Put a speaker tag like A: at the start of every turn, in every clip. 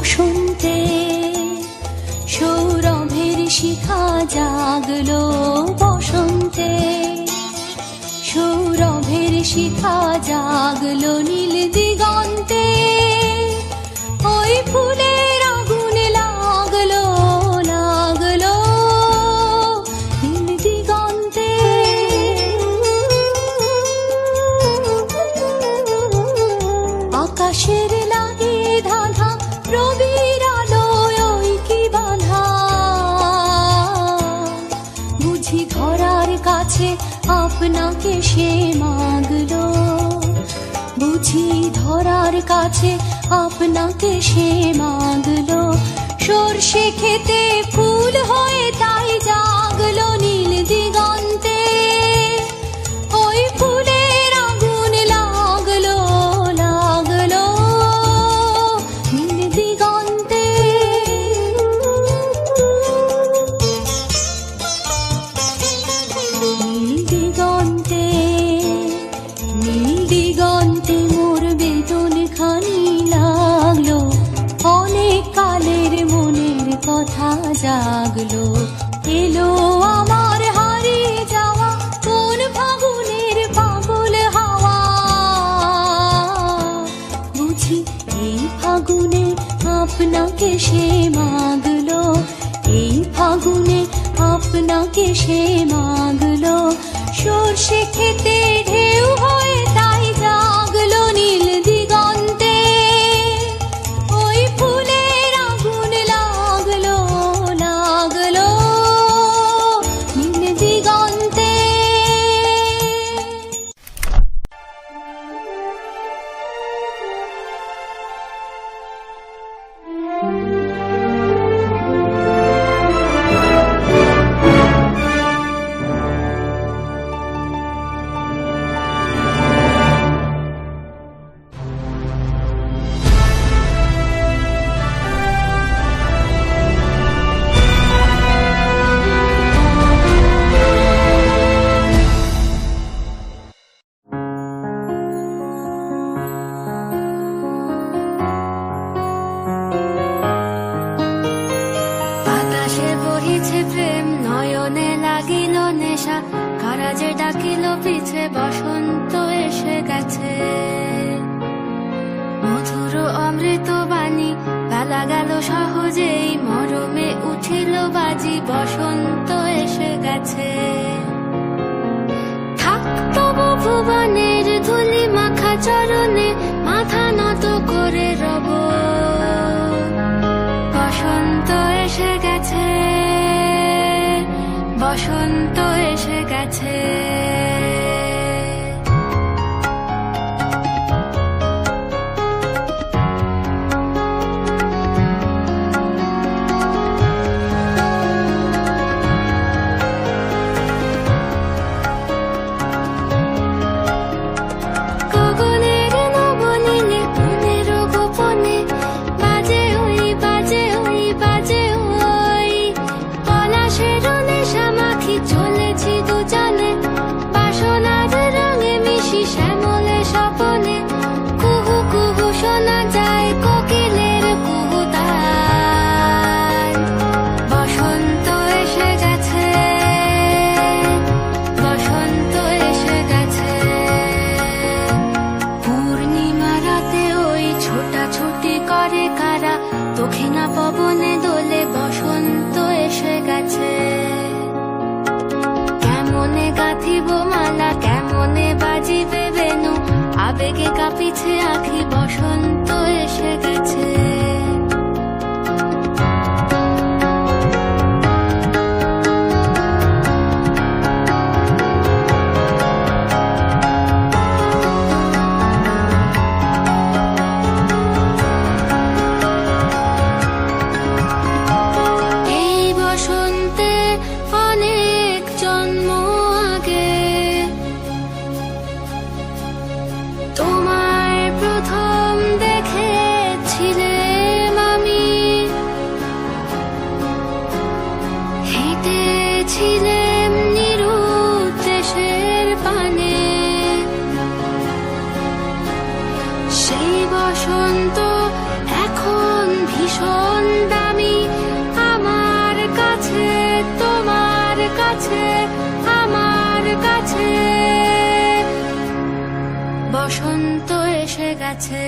A: বসন্তে সৌরভের শিখা জাগলো বসন্তে, সৌরভের শিখা জাগলো নীল দিগন্তে, ওই ফুলের আগুন লাগলো লাগলো নীল দিগন্তে। আকাশের লাগে ধাঁধা রবির আলোয় ওই কি বাঁধা, বুঝি ধরার কাছে আপনাকে সে মাগলো, বুঝি ধরার কাছে আপনাকে সে মাগলো। সর্ষে খেতে ফুল হয়ে তাই জাগলো নীল দিগন্তে, ওই ফুলের আগুন লাগলো লাগলো নীল দিগন্তে। নীল দিগন্তে নীল দিগন্তে মোর বেদন খানি লাগলো, অনেক কালের মনের কথা জাগলো। এলো আমার হারিয়ে যাওয়া কোন ফাগুনের পাগল হাওয়া, বুঝি এই ফাগুনে আপনাকে সে মাগলো, এই ফাগুনে আপনাকে সে মাগলো। সর্ষে খেতে ঢেউ হয়ে তাই জাগলো নীল দিগন্তে, ওই ফুলের আগুন লাগলো লাগলো নীল দিগন্তে।
B: বাতাসে বহিছে প্রেম, নয়নে লাগিল নেশা, কারাজে ডাকিল পিছে বসন্ত এসে গেছে। মধুর অমৃত বাণী বেলা গেল সহজেই, মরমে উঠিল বাজি বসন্ত এসে গেছে। থাক তবু ভুবনের ধুলি মাখা চরণে, মাথা নত করে রব। বসন্ত এসে গেছে, বসন্ত এসে গেছে। গগনের নবনীলে মনের গোপনে, বাজে ওই বাজে ওই বাজে ওই, পলাশের নেশা মাখি চলেছি দুজনে, বাসনার রঙে মিশি শ্যামলে স্বপনে। কুহু কুহু শোনা যায় কোকিলের কুহুতান। বসন্ত এসে গেছে, বসন্ত এসে গেছে। পূর্ণিমা রাতে ওই ছোটাছুটি করে কারা, দক্ষিণা পবনে দোলে বসন্ত এসে গেছে। কেমনে গাঁথিব মালা, কেমনে বাজিবে বেনু, আবেগে কাঁপিছে আখি বসন্ত এসে গেছে। এই বসন্তে অনেক জন্ম আগে তোমায় আছে আমার কাছে, বসন্ত এসে গেছে।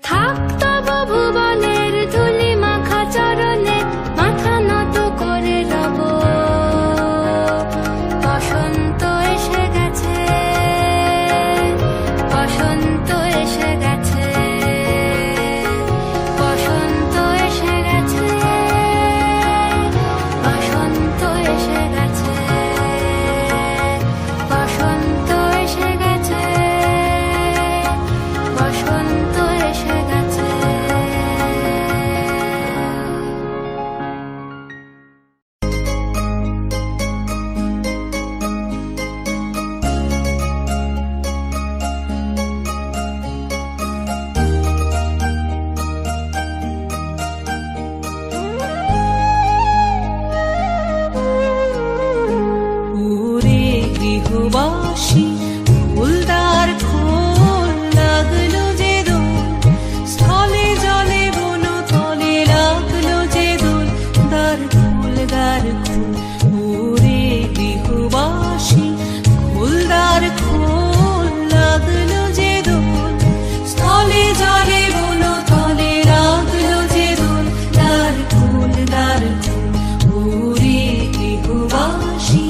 B: থাক তবু ভুবনের ধুলি মাখা চরণে, মাথা নত করে রব। বসন্ত এসে গেছে, বসন্ত এসে গেছে, বসন্ত এসে গেছে, বসন্ত এসে গেছে, বসন্ত এসে গেছে, বসন্ত এসে গেছে।
C: ওরে গৃহবাসী ফুলদার খোল, লাগলো যে দোল স্থলে জলে বন তলে, লাগলো যে দোল দ্বার খোল দ্বার খোল। ওরে গৃহবাসী ফুলদার খোল, লাগলো যে দোল স্থলে জলে বন তলে, লাগলো যে দোল দ্বার খোল দ্বার খোল। ওরে গৃহবাসী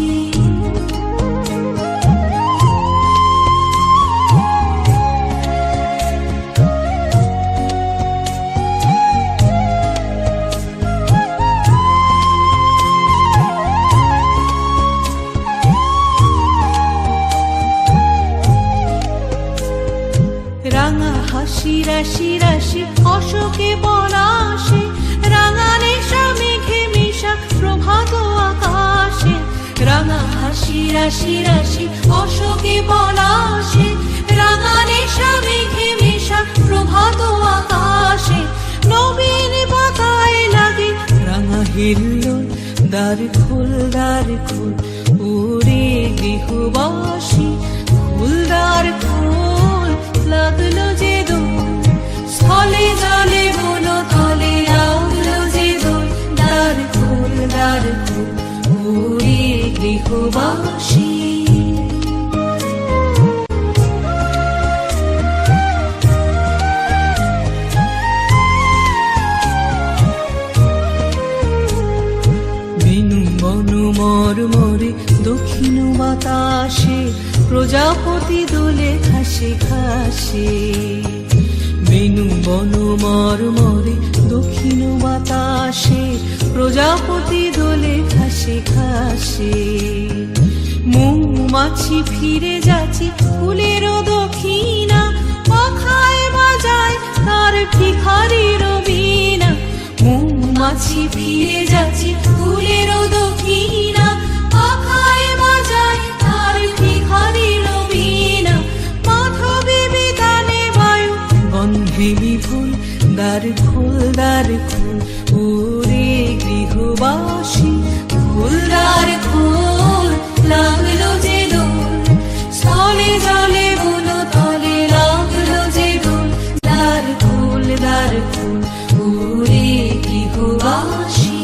C: রাঙা হাসি রাশি রাশি অশোকে পলাশে, রাঙা নেশা মেঘে মিশা প্রভাত আকাশে। রাঙা হাসি রাশি রাশি অশোকে পলাশে, রাঙা নেশা মেঘে মিশা প্রভাত আকাশে। নবীন পাতায় লাগে রাঙা হিল্লোল, দ্বার খোল দ্বার খোল। ওরে গৃহবাসী ফুলদার খোল, লাগলো যে দোল স্থলে জলে বন তলে, লাগলো যে দোল দ্বার খোল দ্বার খোল। ওরে গৃহবাসী বেনু বনু মরমরে দক্ষিণ বাতাসে, প্রজাপতি দোলে ঘাসে ঘাসে। বেনু বনু মরমরে দক্ষিণ বাতাসে, প্রজাপতি দোলে ঘাসে ঘাসে। মৌমাছি ফিরে যাচ্ছে ফুলেরও দক্ষিণা, পাখায় বাজায় তার ভিখারির বীণা। মৌমাছি ফিরে যাচ্ছে ফুলেরও দক্ষিণা, পাখায় বাজায় তার ভিখারির বীণা। মাধবী বিতানে বায়ু গন্ধে বিপুল, দ্বার খোল দ্বার খোল। ওরে গৃহবাসী ফুলদার খোল, লাগলো যে দোল স্থলে জলে বন তলে, লাগলো যে দোল দ্বার খোল দ্বার খোল। ওরে গৃহবাসী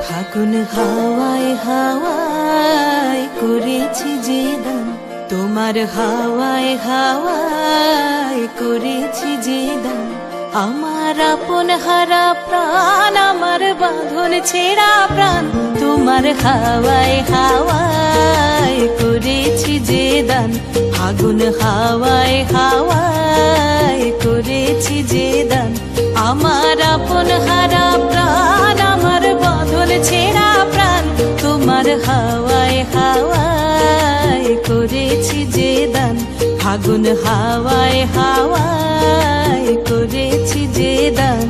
C: ফাগুন হাওয়ায় হাওয়ায় করেছি যে দান, তোমার হাওয়ায় হাওয়ায় করেছি যে দান। আমার আপন হারা প্রাণ, আমার বাঁধন ছেঁড়া প্রাণ, তোমার হাওয়ায় হাওয়ায় করেছি যে দান। ফাগুন হাওয়ায় হাওয়ায় করেছি যে দান। আমার আপন হারা প্রাণ, আমার বাঁধন ছেঁড়া প্রাণ, তোমার হাওয়ায় হাওয়ায় করেছি যে দান। ফাগুন হাওয়ায় হাওয়ায় করেছি যে দান।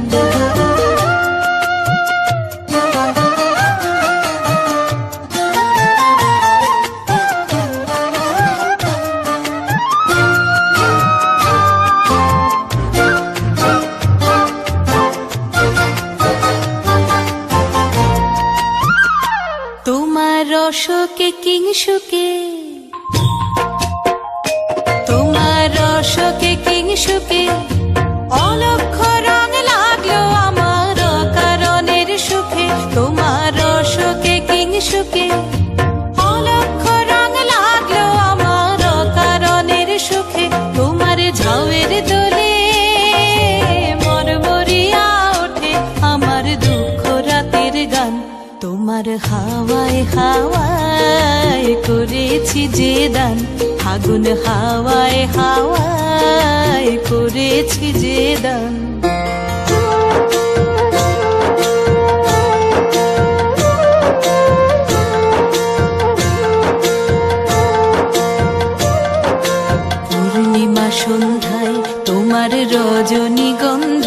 C: তোমার অশোকে কিংসুকে, তোমার অশোকে কিংসুকে অলক্ষ রং লাগলো আমার অকারণের সুখে। তোমার অশোকে কিংসুকে অলক্ষ রং লাগলো আমার অকারণের সুখে। তোমার ঝাউয়ের দোলে মরমরিয়া ওঠে আমার দুঃখ রাতের গান। তোমার হাওয়ায় হাওয়ায় করেছি যে দান, ফাগুন হাওয়ায় হাওয়ায় করেছি যে দান। পূর্ণিমা সন্ধ্যায় তোমার রজনীগন্ধায়,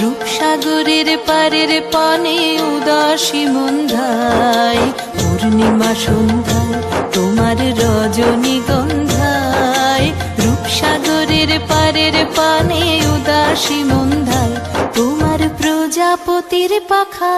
C: রূপসাগরের পারের পানে উদাসী মন্ধায়। পূর্ণিমা সন্ধ্যায় তোমার রজনীগন্ধায়, রূপসাগরের পারের পানে উদাসী মন্ধায়। তোমার প্রজাপতির পাখা,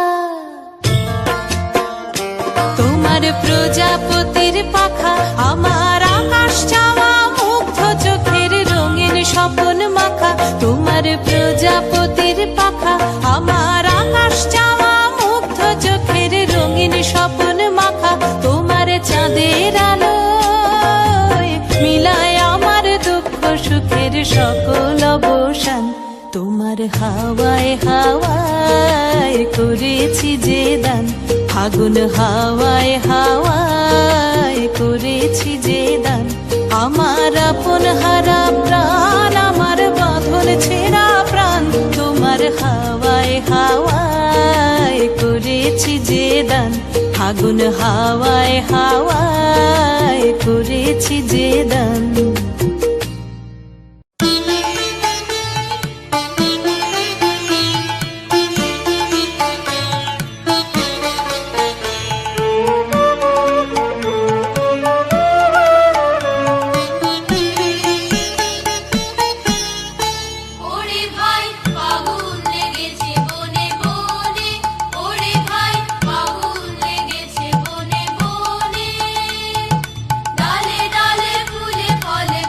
C: তোমার প্রজাপতির পাখা আমার আকাশ চাওয়া মুগ্ধ চোখের রঙিন স্বপন মাখা। তোমার প্রজাপতির পাখা আমার আকাশ চাওয়া মুগ্ধ চোখের রঙিন স্বপন মাখা। তোমার চাঁদের আলো মিলায় আমার দুঃখ সুখের সকল অবসান। তোমার হাওয়ায় হাওয়ায় করেছি যে দান, ফাগুন হাওয়ায় হাওয়ায় করেছি যে দান। আমার আপন হারা প্রাণ, আমার বাঁধন ছেঁড়া প্রাণ, তোমার হাওয়ায় হাওয়ায় করেছি যে দান, ফাগুন হাওয়ায় হাওয়ায় করেছি যে দান।
B: ওরে ভাই ফাগুন লেগেছে বনে বনে, ওরে ভাই ফাগুন লেগেছে বনে বনে, ডালে ডালে ফুলে ফলে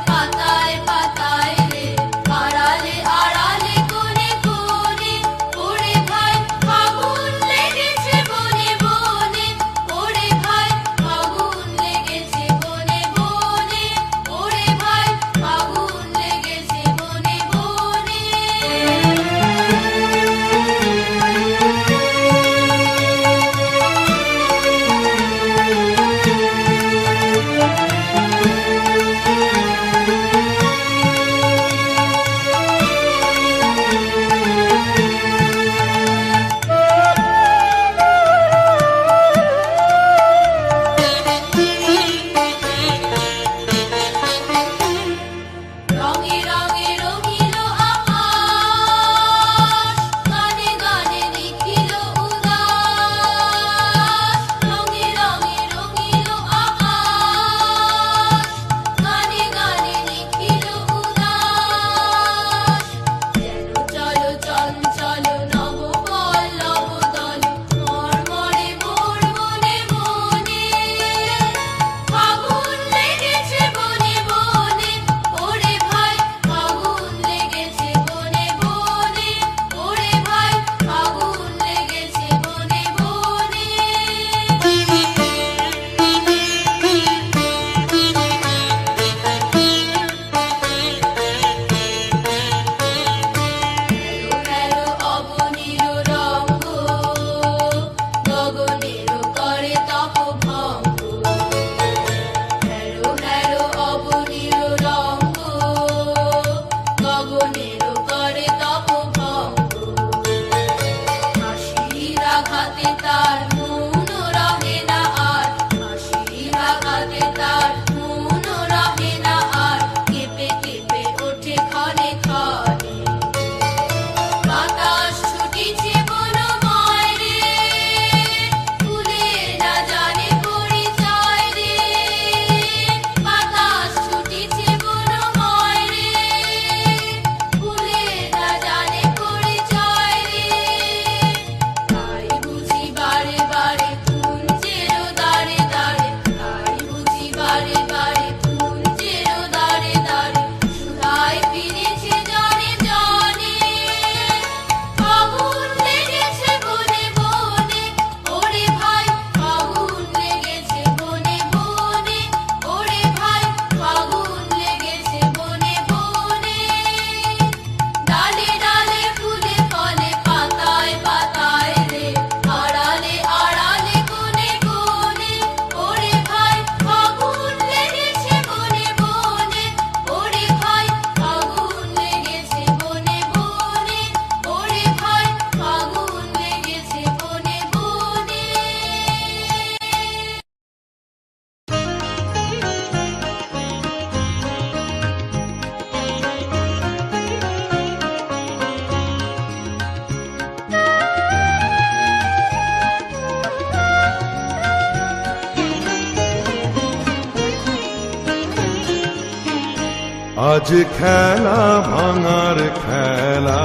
D: আজ খেলা ভাঙার খেলা,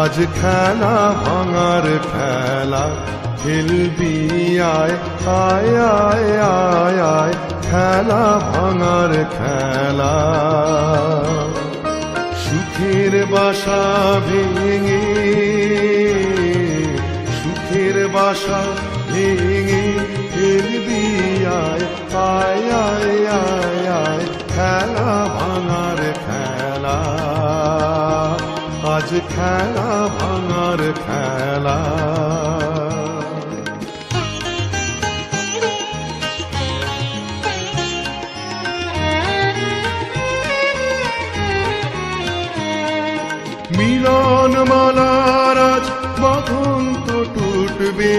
D: আজ খেলা ভাঙার খেলা, খেলবি আয় আয় আয় আয় আয়, খেলা ভাঙার খেলা। সুখের বাসা ভেঙে, সুখের বাসা ভেঙে, খেলবি আয় আয় আয় আয় আয়, খেলা ভাঙার খেলা, আজ খেলা ভাঙার খেলা। মিলন মালার আজ বাঁধন তো টুটবে,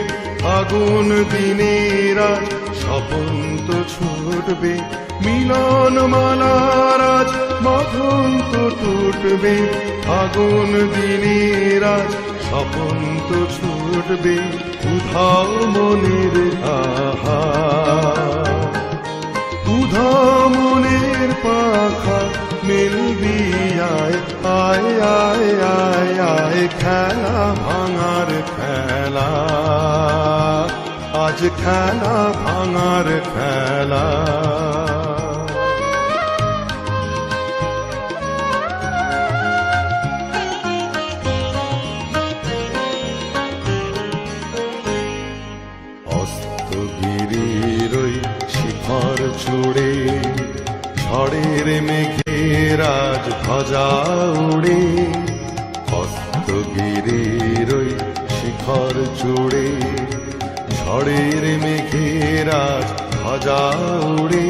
D: আগুন দিনের আজ স্বপন তো ছুটবে। মিলন মালার আজ বাঁধন তো টুটবে, আগুন দিনের আজ স্বপন তো ছুটবে। উধাও মনের আহা, উধাও মনের পাখা, মিলবি আয় আয় আয় আয় আয়, খেলা ভাঙার খেলা, আজ খেলা ভাঙার খেলা। অস্তগিরির ওই শিখর চূড়ে, ঝড়ের মেঘের আজ ধ্বজা উড়ে। অস্তগিরির ওই শিখর চূড়ে, ঝড়ের মেঘের আজ ধ্বজা উড়ে।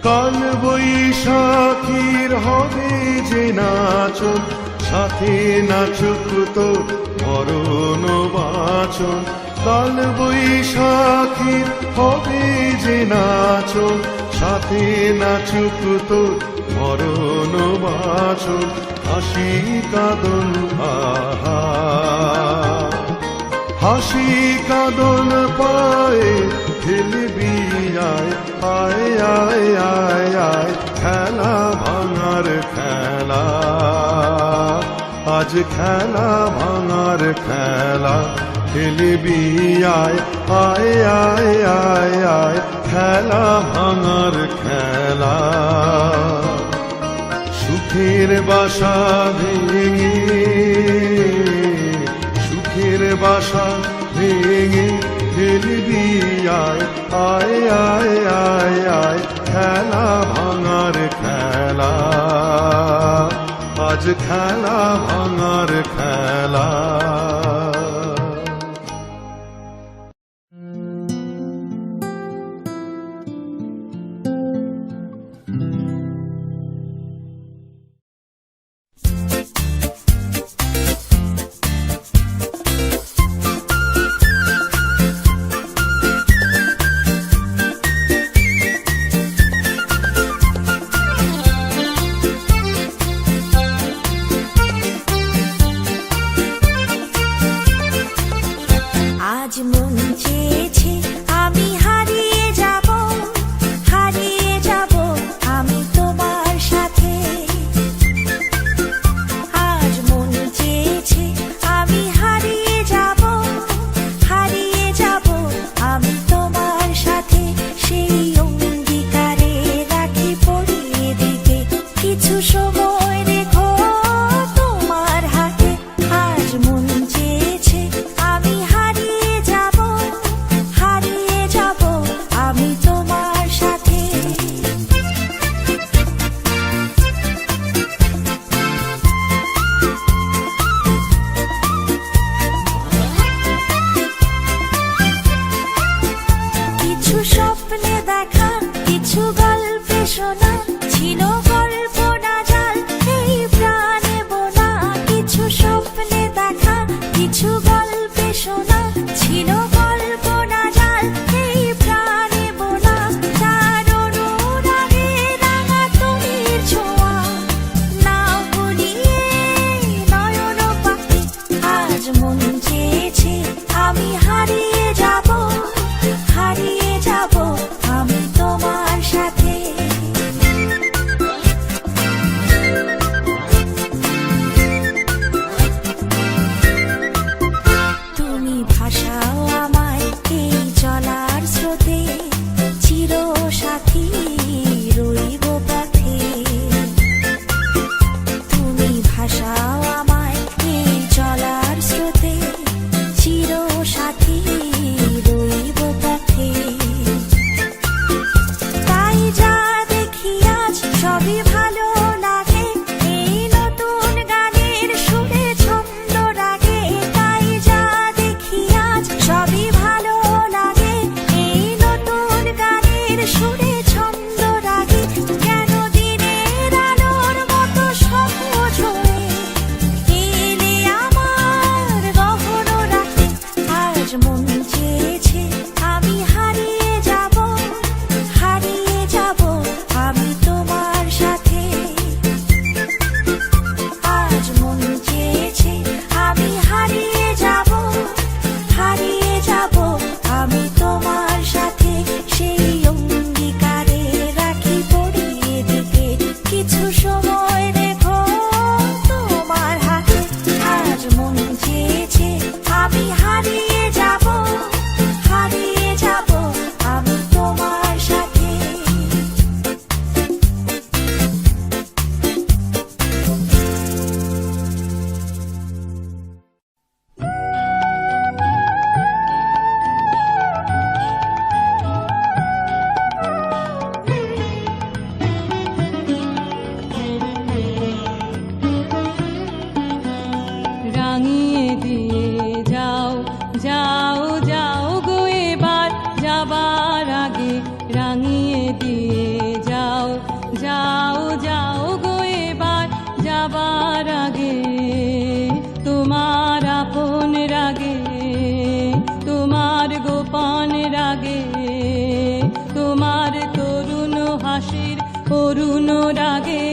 D: কাল বৈশাখীর হবে যে নাচন, সাথে নাচুক তো মরণ বাঁচন। কাল বৈশাখীর হবে যে নাচন, সাথে নাচুক তো মরণ বাঁচন। হাসি কাঁদন আহা, হাসি কাঁদন পায়ে, খেলবি আয় আয় আয় আয় আয়, খেলা ভাঙার খেলা, আজ খেলা ভাঙার খেলা। খেলবি আয় আয় আয় আয় আয়, খেলা ভাঙার খেলা। সুখের বাসা ভেঙে, সুখের বাসা ভেঙে, খেলবি আয় আয় আয় আয় আয়, খেলা ভাঙার খেলা, আজ খেলা ভাঙার খেলা।
E: আজ মন চেয়েছে আমি হারিয়ে যাব, হারিয়ে যাব আমি তোমার সাথে। আজ মন চেয়েছে আমি হারিয়ে যাব, হারিয়ে যাব আমি তোমার সাথে। সেই অঙ্গীকারে রাখি পরিয়ে দিতে, কিছু সময় রেখো তোমার হাতে। আজ মন চেয়েছে আমি হারিয়ে যাব, হারিয়ে যাব আমি তোমার সাথে। কিছু স্বপ্নে দেখা, কিছু গল্পে শোনা, ছিল গল্প না জাল এই প্রাণে বোনা। কিছু স্বপ্নে দেখা, কিছু গল্পে শোনা, ছিল গল্প না জাল এই প্রাণে বোনা। তার অনুরাগে রাঙা তুমির ছোঁয়া, না ভুলিয়ে নয়ন পাখি। আজ মন চেয়েছে আমি হারিয়ে যাব, হারিয়ে যাব আমি তোমার সাথে। মন চেয়েছে আমি হারিয়ে যাব আমি তোমার সাথে। আজ মন চেয়েছে আমি হারিয়ে যাব আমি তোমার সাথে। সেই অঙ্গীকারে রাখি পড়িয়ে দিতে কিছু সময় রেখো তোমার হাতে। আজ মন চেয়েছে আমি হারিয়ে যাব আমি তোমার সাথে।
C: রাঙিয়ে দিয়ে যাও যাও যাও গো এবার যাবার আগে, রাঙিয়ে দিয়ে যাও যাও যাও গো এবার যাবার আগে। তোমার আপন রাগে, তোমার গোপন রাগে, তোমার তরুণ হাসির করুণ রাগে,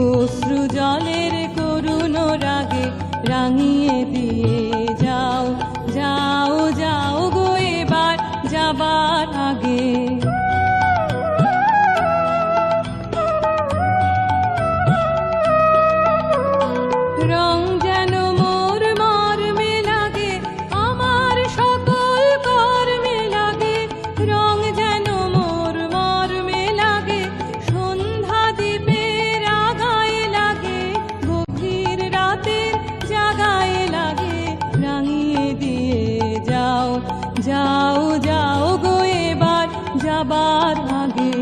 C: অশ্রু জলের করুণ রাগে, রাঙিয়ে দিয়ে যাও যাও যাও গো এবার যাবার আগে। রং যেন মোর মর্মে লাগে, আমার সকল কর্মে লাগে। রং যেন মোর মর্মে লাগে, সন্ধ্যা দ্বীপের আগায় লাগে, গভীর রাতের জাগায় লাগে। রাঙিয়ে দিয়ে যাও যাও যাও গো এবার যাবার আগে।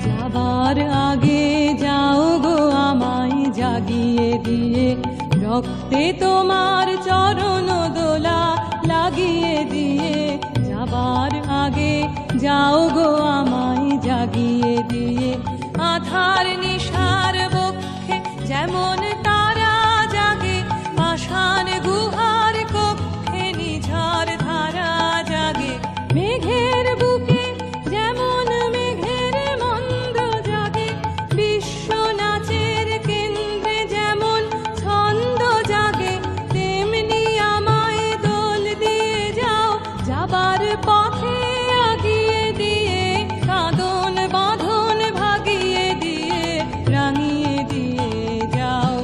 C: যাবার আগে যাও গো আমায় জাগিয়ে দিয়ে, রক্তে তোমার চরণ দোলা লাগিয়ে দিয়ে। যাবার আগে যাও গো আমায় জাগিয়ে দিয়ে, আধার নিশার বক্ষে যেমন তারা জাগে, পাষাণ গুহার কক্ষে নিঝড় ধারা জাগে। মেঘের বুকে যেমন মেঘের মন্দ জাগে, বিশ্ব নাচের কেন্দ্রে যেমন ছন্দ জাগে, তেমনি আমায় দোল দিয়ে যাও যাবার পথে আগিয়ে দিয়ে, কাঁদন বাঁধন ভাগিয়ে দিয়ে, রাঙিয়ে দিয়ে যাও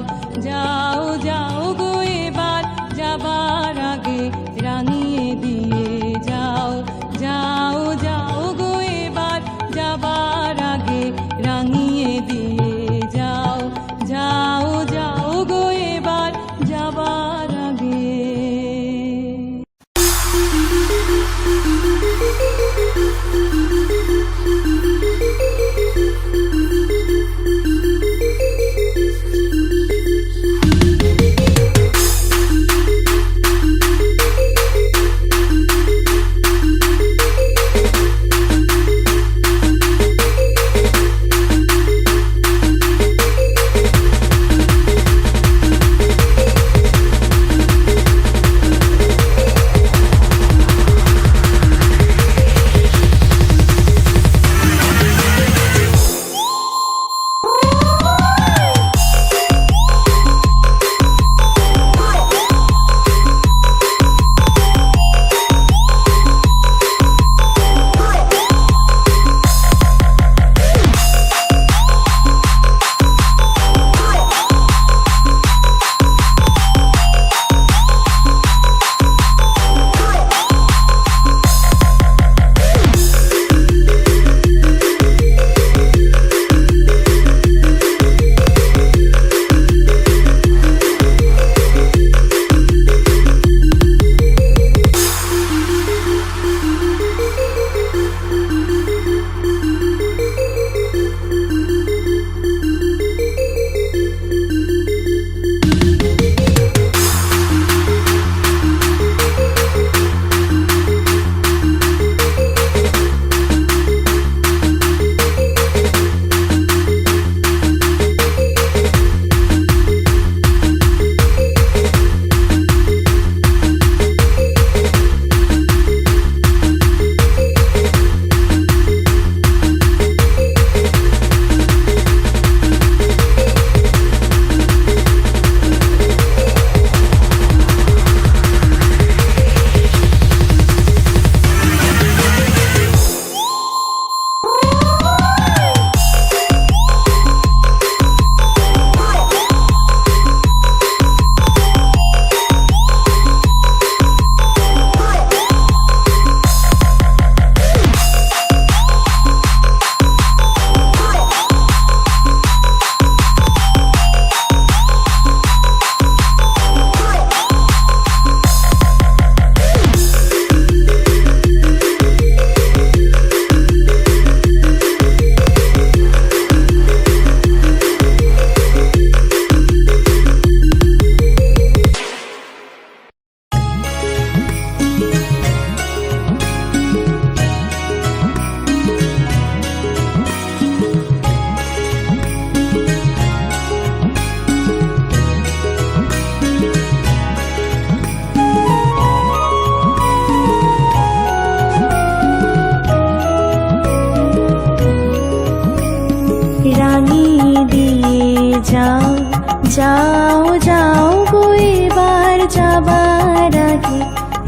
B: যাও যাও গো এবার যাবার আগে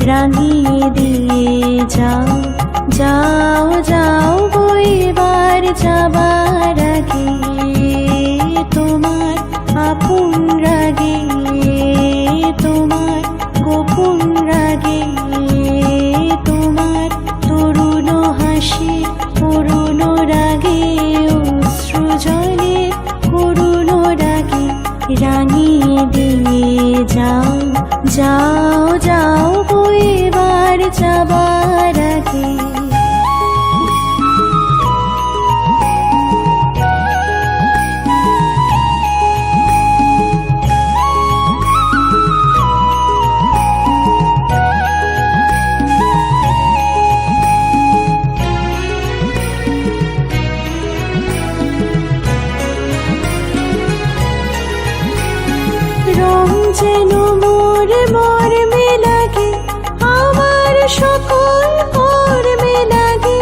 B: রাঙিয়ে দিয়ে যাও, যাও যাও গো এবার যাবার আগে তোমার আপন রাগে, তোমার গোপন রাগে, তোমার তরুণ হাসি করুণ রাগে, অশ্রু জলে করুণ রাগে রাঙিয়ে দিয়ে যাও, যাও যাও গো এবার যাবার আগে। রং যেন মোর মর্মে লাগে, আমার সকল কর্মে লাগে,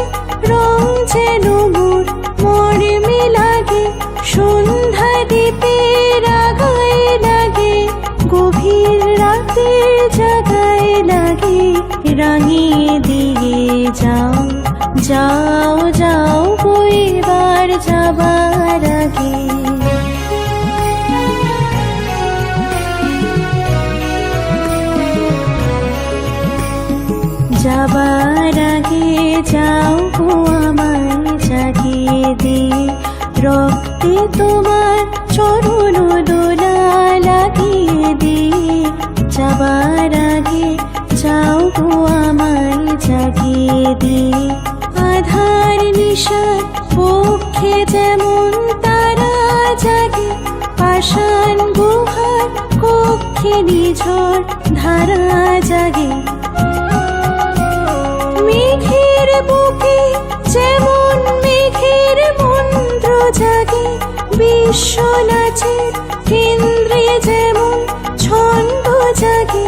B: রং যেন মোর মর্মে লাগে, সন্ধ্যা দ্বীপের আগায় লাগে, গভীর রাতের জাগায় লাগে রাঙিয়ে দিয়ে যাও, যাও যাও গো এবার যাবার আগে। যাবার আগে যাও গো আমায় জাগিয়ে দিয়ে, রক্তে তোমার চরণ দোলা লাগিয়ে দিয়ে, যাবার আগে যাও গো আমায় জাগিয়ে দিয়ে, আধার নিশার পক্ষে যেমন তারা জাগে, পাষাণ গুহার কক্ষে নিঝড় ধারা জাগে, মেঘের বুকে যেমন মেঘের মন্ত্র জাগে, বিশ্ব নাচের কেন্দ্রে যেমন ছন্দ জাগে,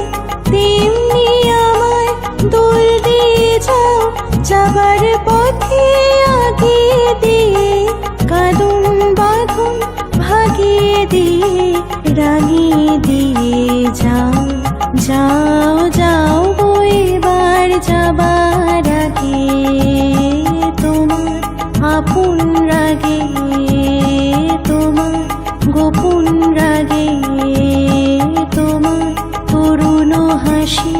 B: তেমনি আমায় দোল দিয়ে যাও যাবার পথে আগিয়ে দিয়ে, কাঁদন বাঁধন ভাগিয়ে দিয়ে রাঙিয়ে দিয়ে যাও, যাও যাও গো এবার যাবার আগে তোমার আপন রাগে, তোমার গোপন রাগে, তোমার তরুণ হাসি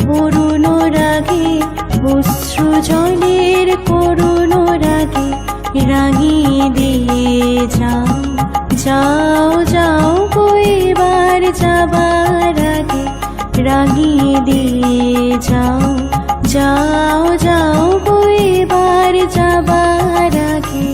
B: করুণ রাগে, অশ্রু জলের করুণ রাগে রাঙিয়ে দিয়ে যাও, যাও যাও গো এবার যাবার আগে রাঙিয়ে দিয়ে যাও, যাও যাও গো এবার যাবার আগে।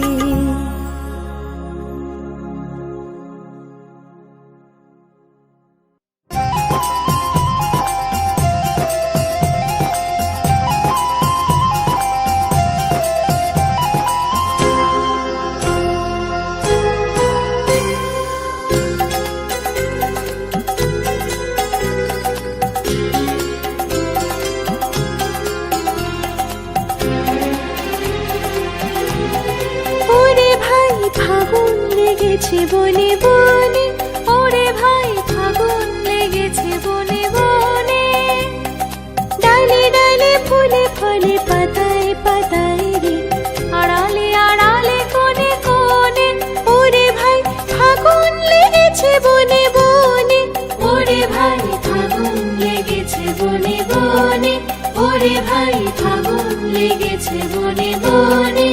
B: ফাগুন লেগেছে বনে বনে, ওরে ভাই ফাগুন লেগেছে বনে বনে, ডালে ডালে ফুলে ফলে পাতায় পাতায় রে, আড়ালে আড়ালে কোণে কোণে, ওরে ভাই ফাগুন লেগেছে বনে বনে, ওরে ভাই ফাগুন লেগেছে বনে বনে, ওরে ভাই ফাগুন লেগেছে বনে বনে।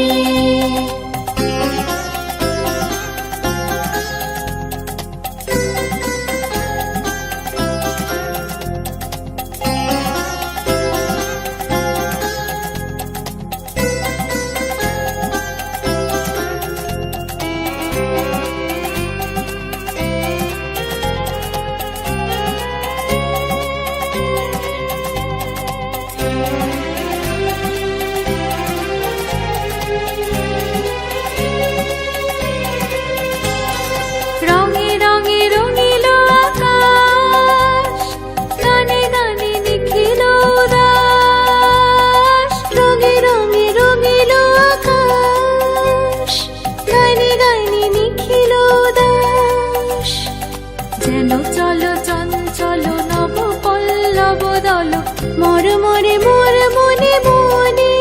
B: যেন চলো চঞ্চল নব পল্লব দল মর মরে মোর মনে মনে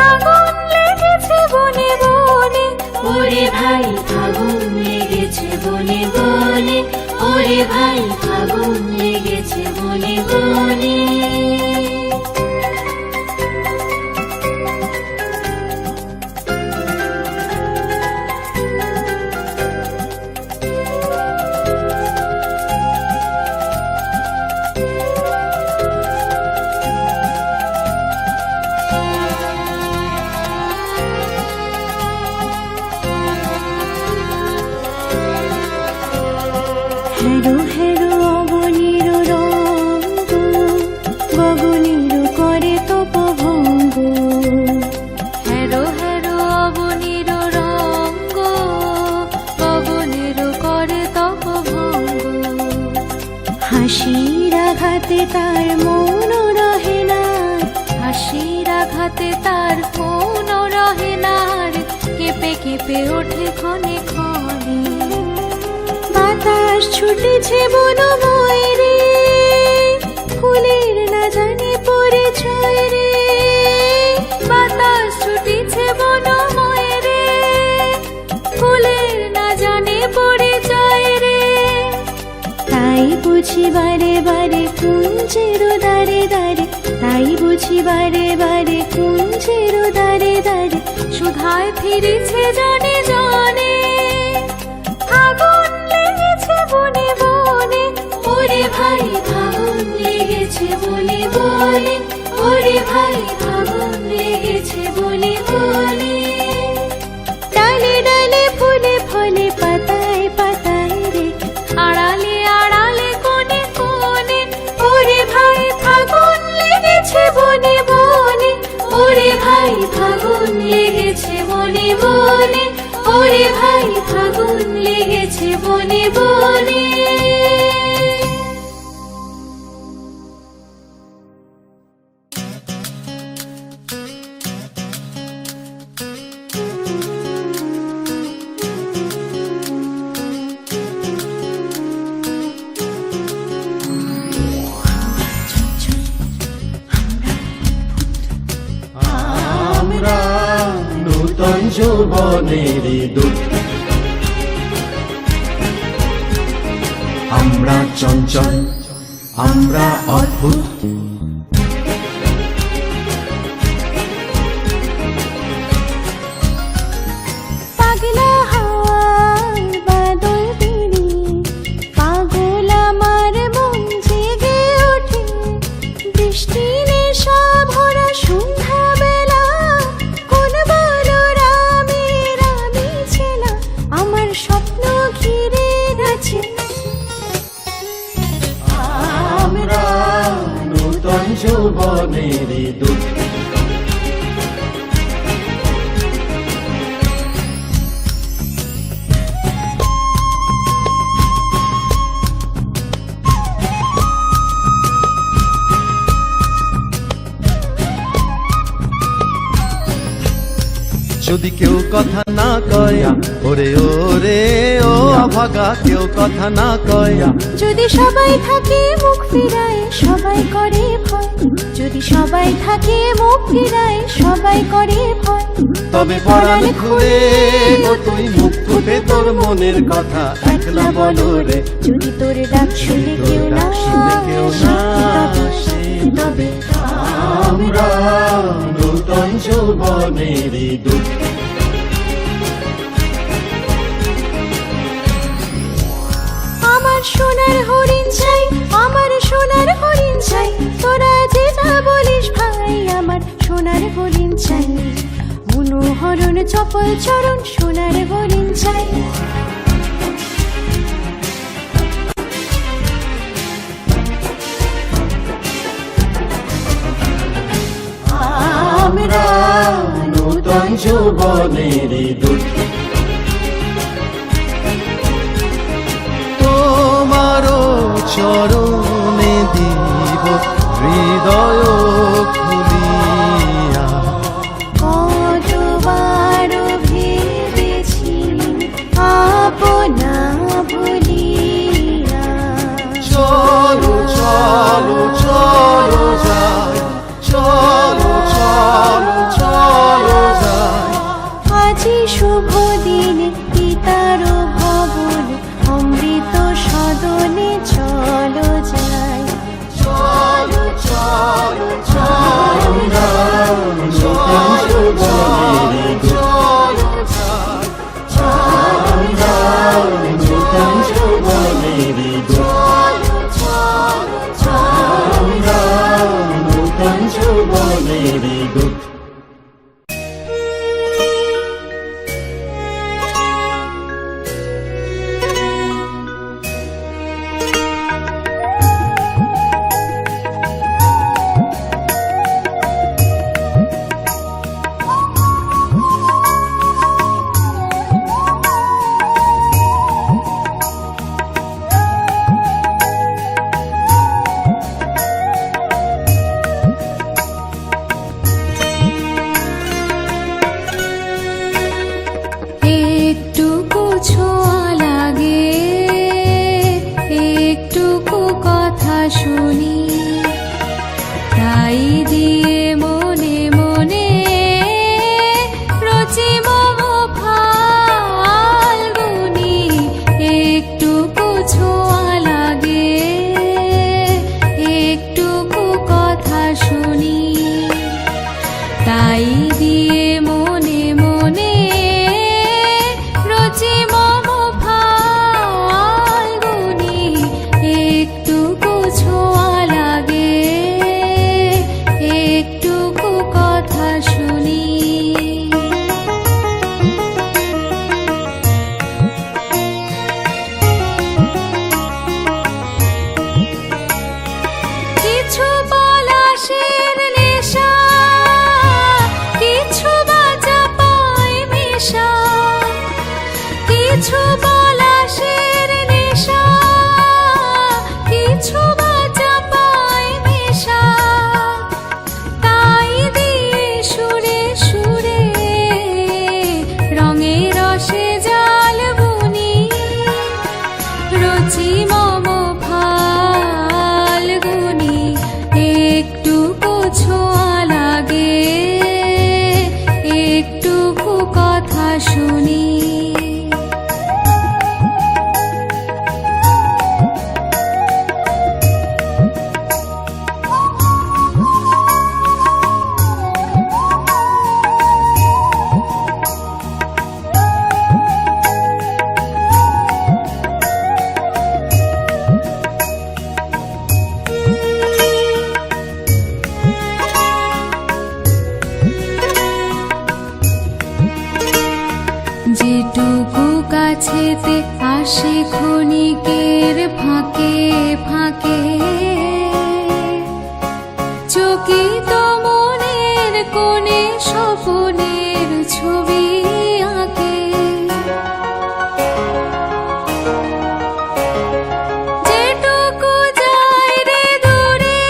B: আগুন লেগেছে বনে বনে ওরে ভাই আগুন লেগেছে বনে বনে ওরে ভাই আগুন লেগেছে বনে বনে হেরো হেরো অবনীর রঙ্গ গগনীর করে তপভঙ্গ হেরো হেরো অবনীর রঙ্গ গগনীর করে তপভঙ্গ হাসির আঘাতে তার মন রহে না হাসির আঘাতে তার মন রহে না কেঁপে কেঁপে ওঠে ক্ষণে ক্ষণে বাতাস ছুটেছে বনময় রে ফুলের না জানে পরিচয় রে বাতাস ছুটেছে বনময় রে ফুলের না জানে পরিচয় রে তাই বুঝি বারে বারে কুঞ্জের দারে দারে তাই বুঝি বারে বারে কুঞ্জের দারে দারে সুধায় ফিরেছে জানে জানে আগুন লেগেছে বনে বনে ওরে ভাই আগুন লেগেছে বনে বনে ওরে ভাই আগুন লেগেছে বনে বনে ডালে ডালে ফুলে ফলে পাতায় পাতায় রে আড়ালে আড়ালে কোণে কোণে ওরে ভাই আগুন লেগেছে বনে বনে ওরে ভাই আগুন লেগেছে বনে বনে ওরে ভাই আগুন লেগেছে বনে বনে
F: আমরা নূতন যৌবনের দূত আমরা চঞ্চল আমরা অদ্ভুত
B: পাগলা হাওয়ার বাদল দিনে পাগল আমার মন জেগে ওঠে বৃষ্টি নেশা ভরা সন্ধ্যা বেলা কোন বলো রামের আমি ছেলা আমার স্বপ্ন ঘিরে গেছে
F: আমরা নূতন যৌবনের দূত যদি কেউ কথা না কয় ওরে ওরে ও অভাগা কেউ কথা না কয়
B: যদি সবাই থাকে মুখ ফিরায় সবাই করে ভয় যদি সবাই থাকে মুখ ফিরায় সবাই করে ভয়
F: তবে পরাণ খুলে ও তুই মুখ ফুটে তোর মনের কথা একলা বলো রে
B: যদি তোর ডাক শুনে কেউ না আসে, তবে
F: আমরা নূতন যৌবনের দূত
B: আমার সোনার হরিণ চাই আমার সোনার হরিণ চাই তোরা যেটা বলিস ভাই আমার সোনার হরিণ চাই মনোহরণ চপল চরণ সোনার হরিণ চাই
F: আমরা নূতন যৌবনের দূত তোমারও চরণে দিব হৃদয় খুলিয়া
B: কতবার ভেবেছি আপনা ভুলিয়া
A: রচি মম ফাল্গুনি একটুকু ছোঁয়া লাগে একটুকু কথা শুনি যেটুকু কাছেতে আসে ক্ষণিকের ফাঁকে ফাঁকে চকিত মনের কোণে স্বপনের ছবি আঁকে যেটুকু যায় রে দূরে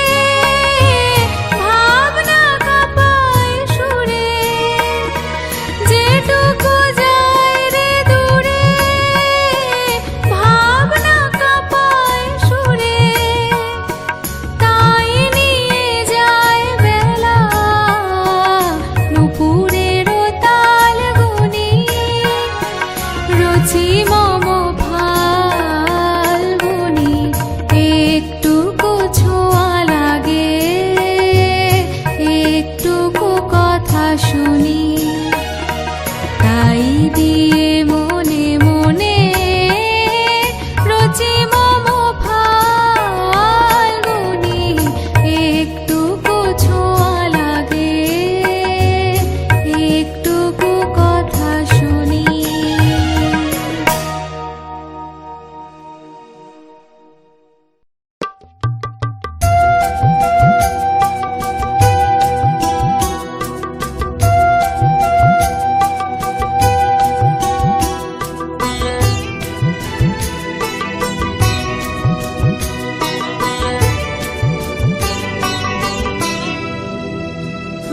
A: ভাবনা কাঁপায় সুরে যেটুকু যায় রে দূরে ভাবনা কাঁপায় সুরে তাই নিয়ে যায় বেলা নুপুরের তাল গুনি রচি মম ফাল্গুনি একটুকু ছোঁয়া লাগে একটুকু কথা শুনি তাই দিয়ে মনে মনে রচি মম ফাল্গুনি একটুকু ছোঁয়া লাগে একটুকু কথা শুনি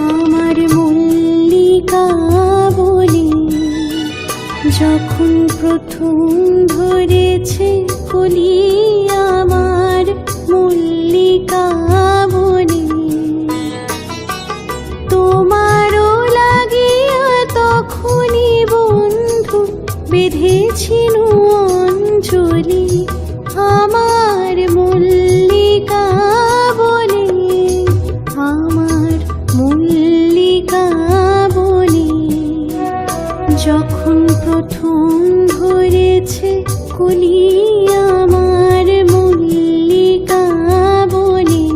B: আমার মল্লিকা বলি যখন প্রথম ধরেছে কলি আমার মল্লিকা বলি তোমারও লাগিয়া তখনই বন্ধু বেঁধেছিল অঞ্জলি আমার মল্লিকা বলি আমার মল্লিকা বলি যখন প্রথম ধরেছে কলি আমার মল্লিকা বলি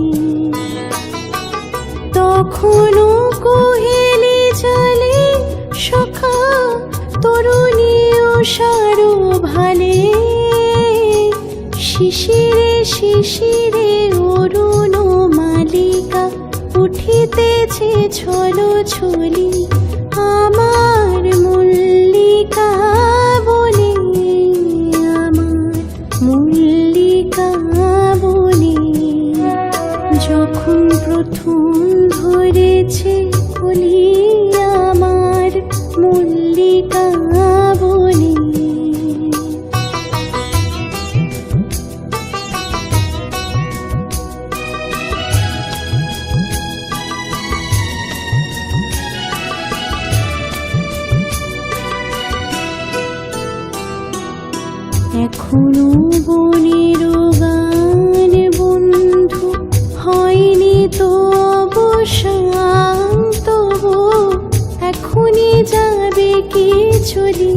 B: তখনও কোহেলি চলে সখা তরুণী উষারো ভালে শিশিরে শিশিরে অরুণ মালিকা উঠিতেছে ছলো ছলি আমার মল্লিকা বলি আমার মল্লিকা বলি যখন প্রথম ধরেছে কলি আমার মল্লিকা বলি এখনো বনের গান বন্ধু হয়নি তো শান্ত এখনই যাবে কি চলি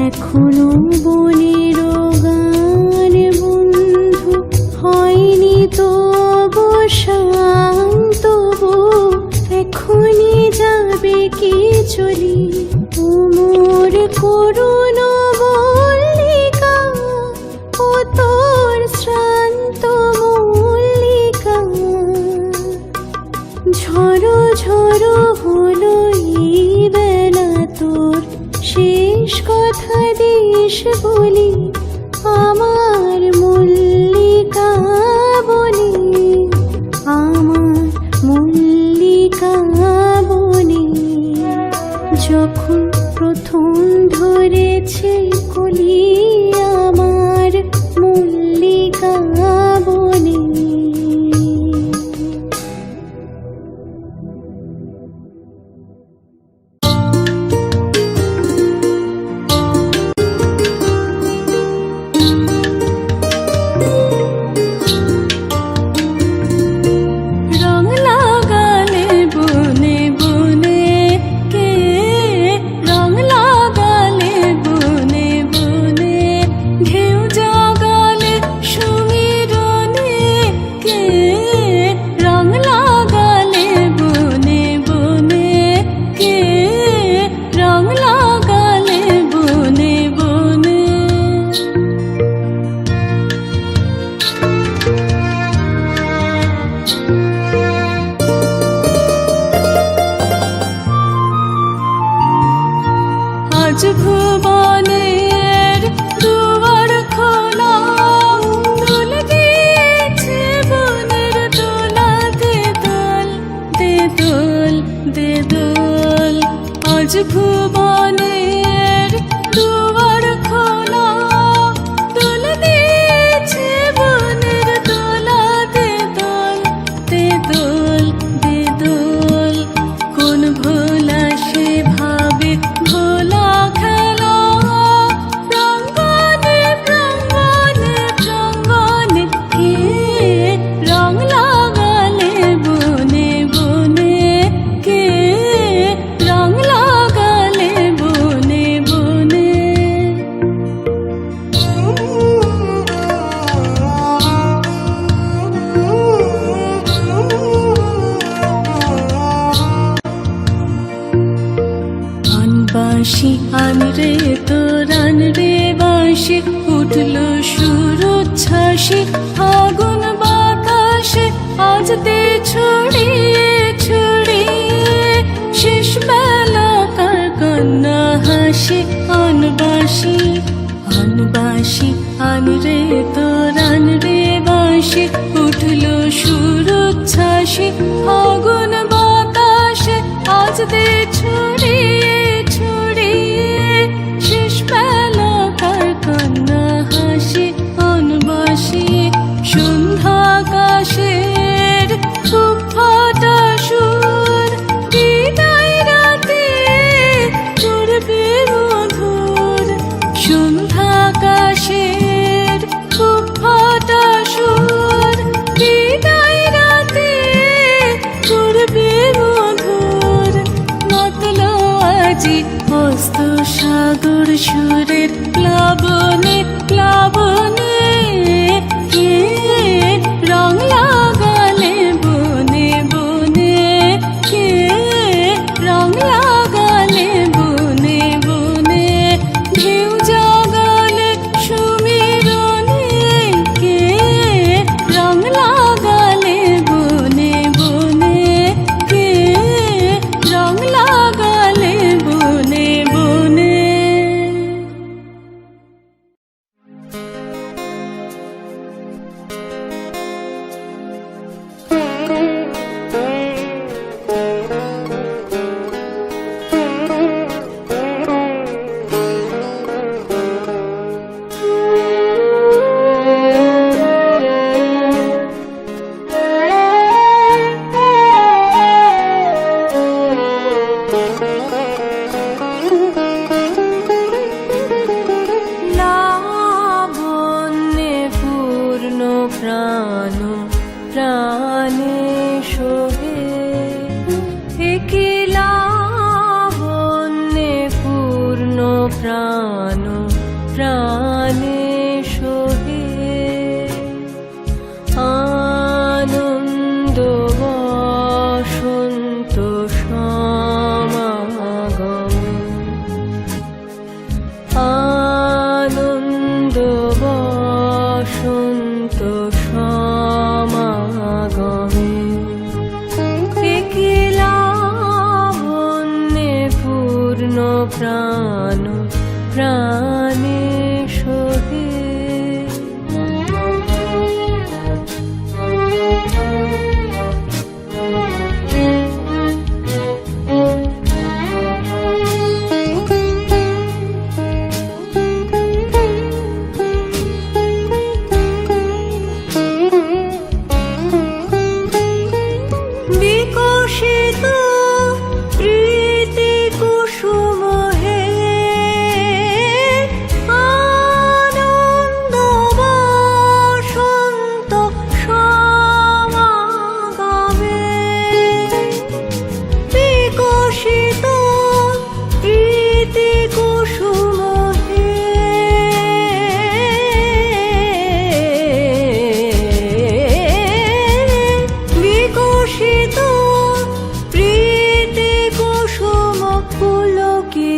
B: এখনো বনের গান বন্ধু হয়নি তো শান্ত এখনই যাবে কি চলি তোমার করুণ মল্লিকা ও তোর শ্রান্ত মল্লিকা ঝড়ো ঝড়ো হলো এই বেলা তোর শেষ কথা দেশ বলি আমার মল্লিকা বলি আমার মল্লিকা বলি যখন প্রথম ধরেছে কলি আমার মল্লিকা বনে, রং লাগালে বনে বনে কে, রং লাগালে বনে বনে, ঢেউ জাগালে সুমিরনে কে, রং লাগালে বনে বনে কে, রং লাগালে বনে বনে। আজ ভুবনের দুয়ার খোলা, দোল দিয়েছে বনের দোলা, দে দোল দে দোল দে দোল। আজ ভুবনের দুয়ার খোলা, দোল দিয়েছে বনের দোলা, দে দোল দে দোল দে দোল। কোন ভোলা সে ভাবে ভোলা খেলা, প্রাঙ্গণে প্রাঙ্গণে প্রাঙ্গণে কে, রং লাগালে বনে বনে কে, রং লাগালে বনে বনে। বাঁশি আন রে তোর আন রে বাঁশি, উঠল সুর উচ্ছ্বাসী ফাগুন বাতাসে, আজ দে ছড়িয়ে ছড়িয়ে শেষ বেলাকার কন্যা হাসি। আন বাঁশি আন রে তোর আন রে বাঁশি, উঠল সুর উচ্ছ্বাসী ফাগুন বাতাসে, আজ দে ছড়িয়ে ছড়িয়ে শেষ বেলাকার কন্যা হাসি। আন বাঁশি সন্ধ্যাকাশের খুব ফাটা সুর, বিদায় রাতে করবে মধুর। সন্ধ্যাকাশের খুব ফাটা সুর, বিদায় রাতে করবে মধুর। মাতলো আজি হস্ত সাগর সুরের প্লাবনে প্লাবনে কে, রং লাগালে বনে বনে কে, রং লাগালে বনে বনে, ঢেউ জাগালে সুমিরনে কে, রং লাগালে বনে বনে কে, রং লাগালে বনে বনে। লাবণ্যে পূর্ণ প্রাণ প্রাণে শোভে, একি লাবণ্যে পূর্ণ প্রাণ প্রাণে শোভে। আনন্দ বসন্ত সমাগমে, আনন্দ বসন্ত সমাগমে, একি লাবণ্যে পূর্ণ প্রাণ প্রাণে শোভে।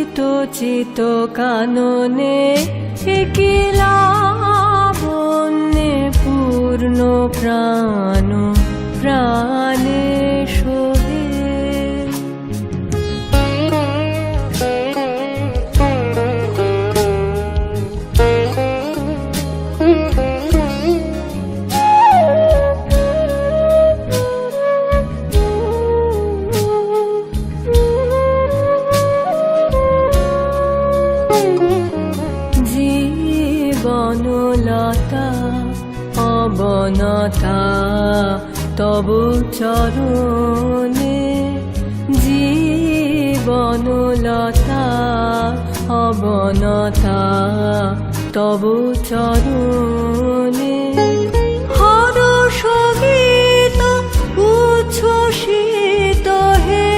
C: চিত চিত কাননে একিলা বন্যে পূর্ণ প্রাণ প্রাণে সোহে। জীবনলতা অবনতা তব চরণে, জীবনলতা অবনতা তব চরণে। হরষ গীত উচ্ছ্বসিত হে,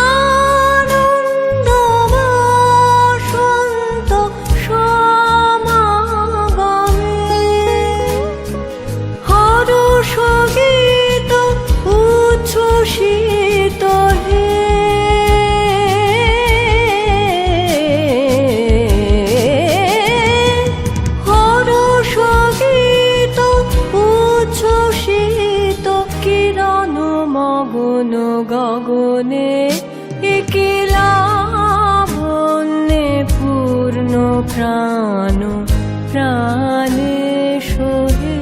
C: আনন্দ বসন্ত সমাগমে। হরষ গীত উচ্ছ্বসিত হে, হরষ গীত উচ্ছ্বসিত কিরণ মগন গগনে একিলা বন্যে পূর্ণ প্রাণ প্রাণে সোহে।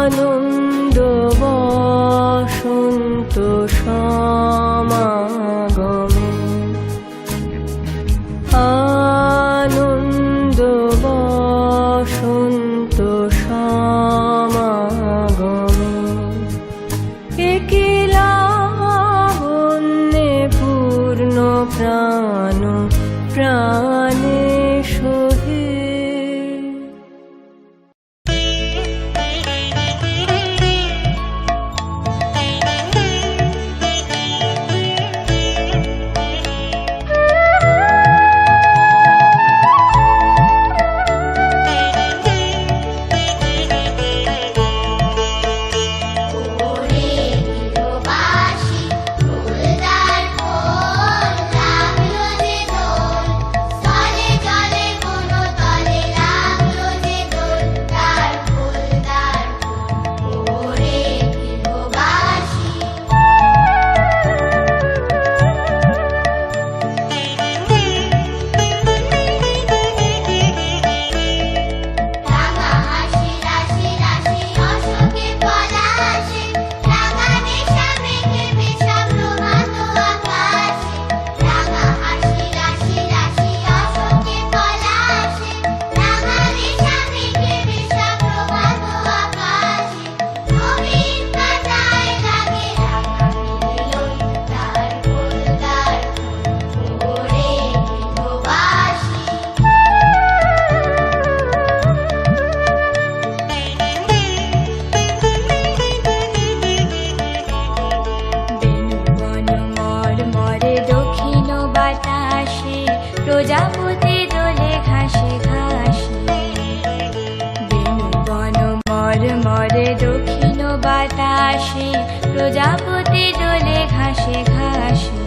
C: আনন্দ বসন্ত সমাগমে, আনন্দ বসন্ত সমাগমে। একিলা বন্যে পূর্ণ প্রাণ প্রাণে সোহে।
A: প্রজাপতি দোলে ঘাসে ঘাসে, বেণু বন মর মরে দক্ষিণ বাতাসে, প্রজাপতি দোলে ঘাসে ঘাসে।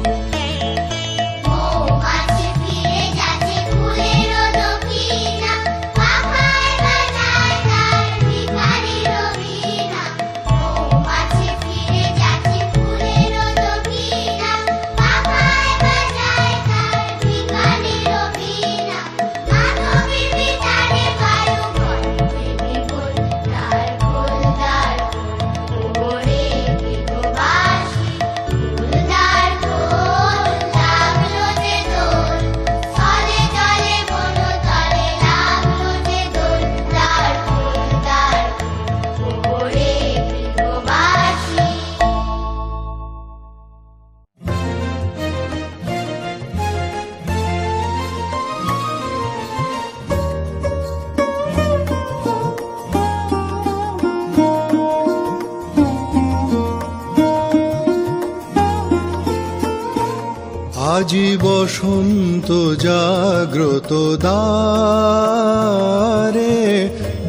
F: আজি বসন্ত জাগ্রত দ্বারে,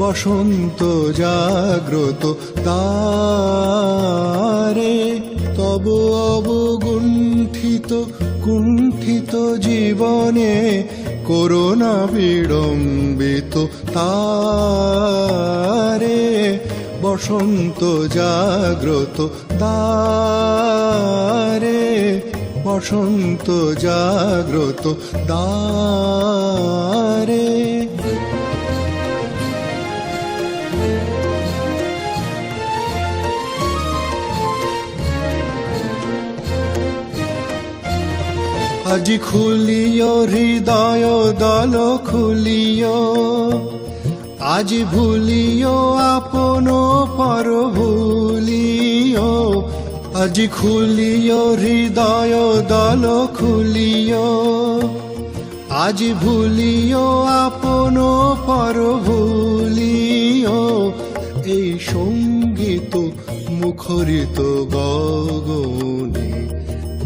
F: বসন্ত জাগ্রত দ্বারে,
D: তব অবগুণ্ঠিত কুণ্ঠিত জীবনে করোনা বিড়ম্বিত তারে বসন্ত জাগ্রত দ্বারে বসন্ত জাগ্রত দ্বারে। আজি খুলিও হৃদয় দল খুলিও, আজি ভুলিও আপন পর ভুলিও। আজি খুলিও হৃদয় দল খুলিও, আজি ভুলিও আপন পর ভুলিও। এই সঙ্গীত মুখরিত গগনে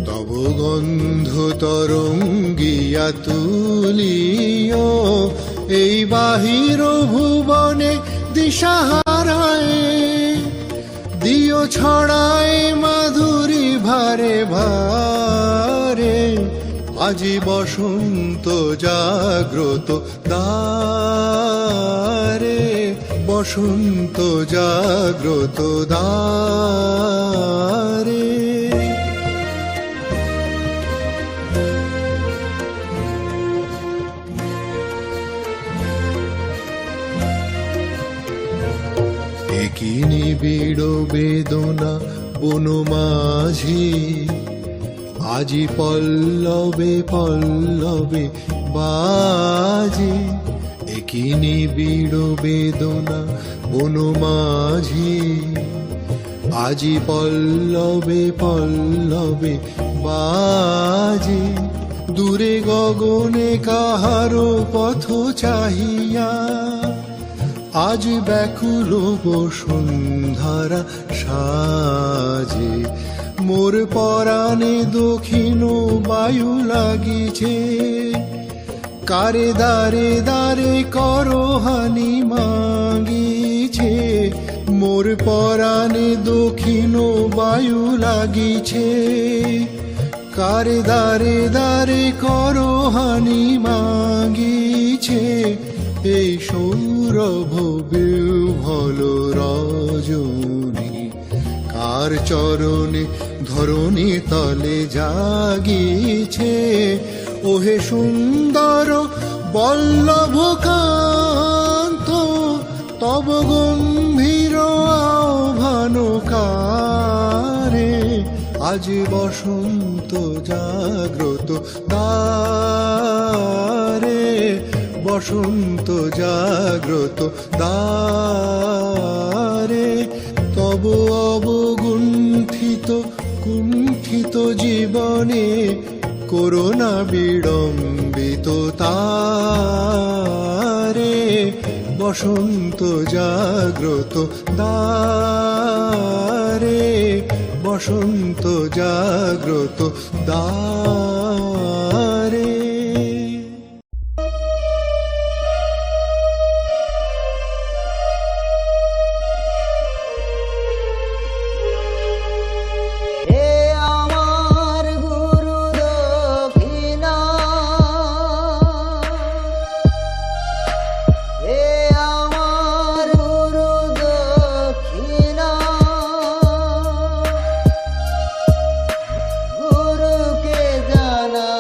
D: তব গন্ধ তরঙ্গিয়া তুলিও। এই বাহির ভুবনে দিশাহারায় দিও ছড়ায় মাধুরী ভারে ভারে। আজি বসন্ত জাগ্রত দ্বারে বসন্ত জাগ্রত দ্বারে। কি নিবিড় বেদনা বন মাঝি, আজি পল্লবে পল্লবে বাজে। কি নিবিড় বেদনা বন মাঝি, আজি পল্লবে পল্লবে বাজে। দূরে গগনে কাহারো পথ চাহিয়া, আজ ব্যাকুল বসুন্ধরা সাজে। মোর পরাণে দক্ষিণ বায়ু লাগিছে, কারে দারে দারে করহানি মাগিছে। মোর পরাণে দক্ষিণ বায়ু লাগিছে, কারে দারে দারে করহানি মাগিছে। এই সৌরভ বিহ্বল রজনী কার চরণে ধরণী তলে জাগিছে। ওহে সুন্দর বল্লভ কান্ত তব গম্ভীর আহ্বান কারে। আজ বসন্ত জাগ্রত দ্বারে বসন্ত জাগ্রত দ্বারে। তব অবগুণ্ঠিত কুণ্ঠিত জীবনে করোনা বিড়ম্বিত তারে বসন্ত জাগ্রত দ্বারে বসন্ত জাগ্রত দ্বারে।
F: গুরুকে জানা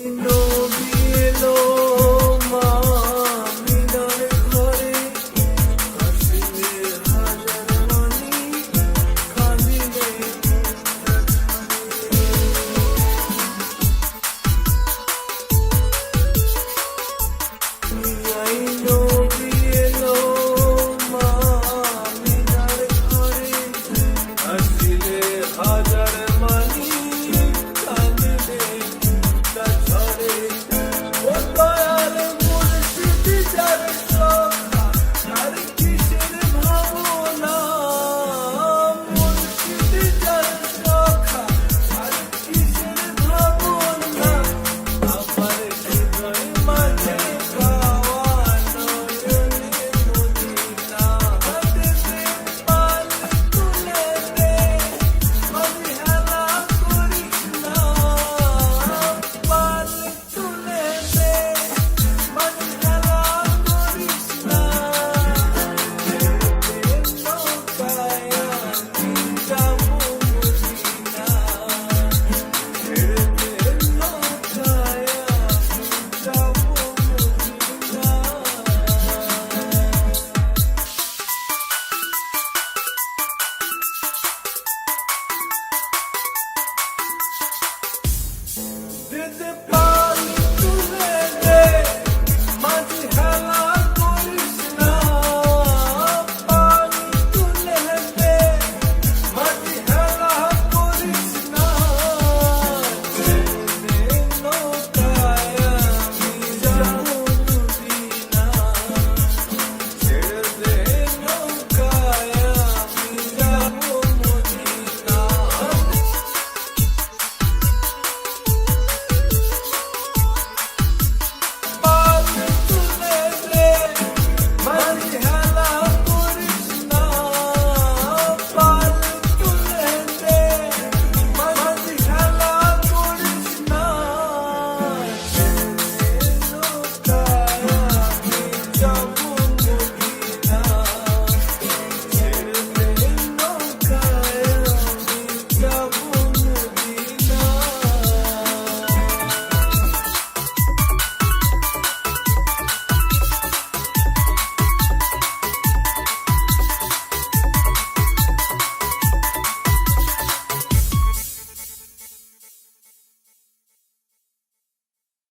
G: I know